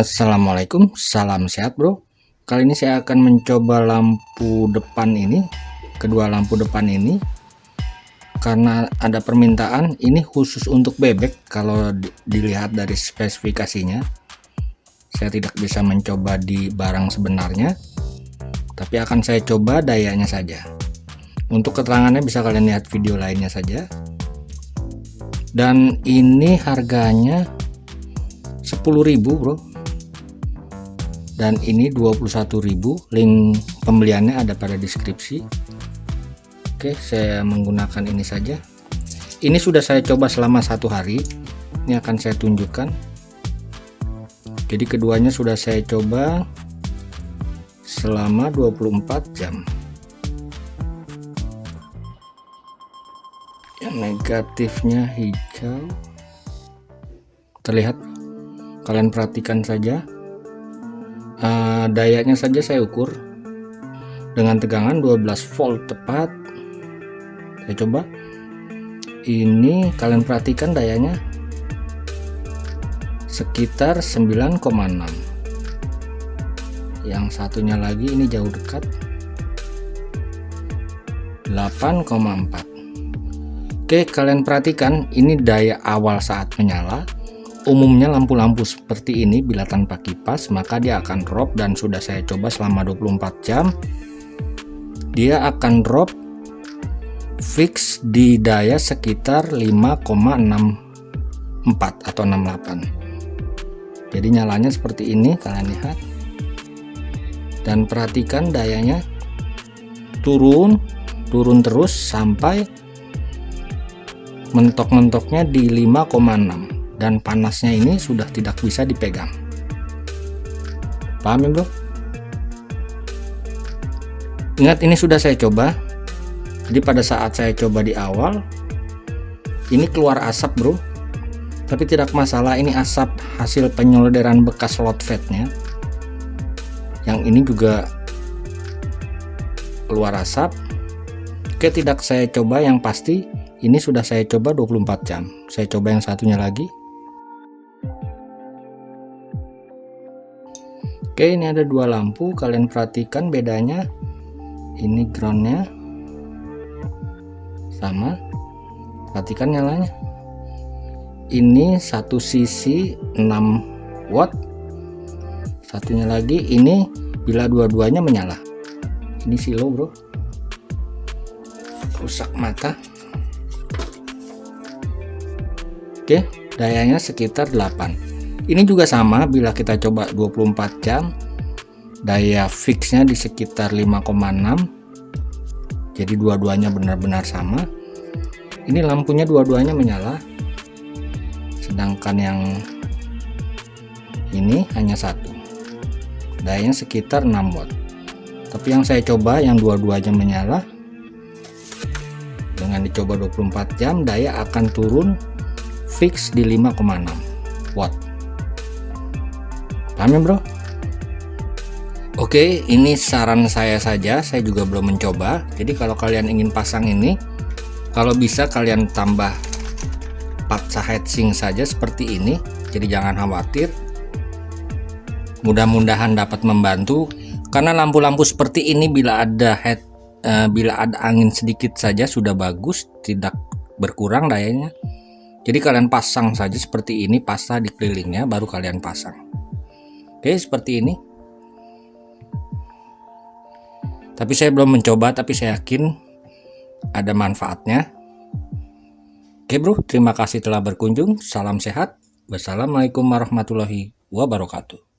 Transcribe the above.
Assalamualaikum, salam sehat bro. Kali ini saya akan mencoba lampu depan ini, kedua lampu depan ini, karena ada permintaan. Ini khusus untuk bebek. Kalau dilihat dari spesifikasinya, saya tidak bisa mencoba di barang sebenarnya, tapi akan saya coba dayanya saja. Untuk keterangannya bisa kalian lihat video lainnya saja. Dan ini harganya 10.000 bro, dan ini 21.000. Link pembeliannya ada pada deskripsi. Oke, saya menggunakan ini saja. Ini sudah saya coba selama 1 hari. Ini akan saya tunjukkan. Jadi keduanya sudah saya coba selama 24 jam. Yang negatifnya hijau terlihat, kalian perhatikan saja. Dayanya saja saya ukur dengan tegangan 12 volt tepat. Saya coba ini, kalian perhatikan dayanya sekitar 9,6. Yang satunya lagi ini jauh dekat 8,4. Oke, kalian perhatikan ini daya awal saat menyala. Umumnya lampu-lampu seperti ini bila tanpa kipas maka dia akan drop, dan sudah saya coba selama 24 jam dia akan drop fix di daya sekitar 5,64 atau 68. Jadi nyalanya seperti ini, kalian lihat, dan perhatikan dayanya turun terus sampai mentok-mentoknya di 5,6. dan panasnya ini sudah tidak bisa dipegang. Paham ya bro? Ingat, ini sudah saya coba. Jadi pada saat saya coba di awal ini keluar asap bro, tapi tidak masalah. Ini asap hasil penyolderan bekas load fed-nya. Yang ini juga keluar asap. Oke, tidak saya coba, yang pasti ini sudah saya coba 24 jam. Saya coba yang satunya lagi. Oke, ini ada dua lampu, kalian perhatikan bedanya. Ini groundnya sama, perhatikan nyalanya. Ini satu sisi 6 watt, satunya lagi ini bila dua-duanya menyala. Ini silo bro, rusak mata. Oke, dayanya sekitar 8. Ini juga sama, bila kita coba 24 jam daya fixnya di sekitar 5,6. jadi dua-duanya benar-benar sama. Ini lampunya dua-duanya menyala, sedangkan yang ini hanya satu, dayanya sekitar 6 watt. Tapi yang saya coba yang dua-duanya menyala, dengan dicoba 24 jam daya akan turun fix di 5,6 watt. Paham ya bro? Oke, ini saran saya saja, saya juga belum mencoba. Jadi kalau kalian ingin pasang ini, kalau bisa kalian tambah paksa heatsink saja seperti ini. Jadi jangan khawatir, mudah-mudahan dapat membantu. Karena lampu-lampu seperti ini bila ada angin sedikit saja sudah bagus, tidak berkurang dayanya. Jadi kalian pasang saja seperti ini, pasta di kelilingnya baru kalian pasang. Oke, seperti ini. Tapi saya belum mencoba, tapi saya yakin ada manfaatnya. Oke bro, terima kasih telah berkunjung. Salam sehat. Wassalamualaikum warahmatullahi wabarakatuh.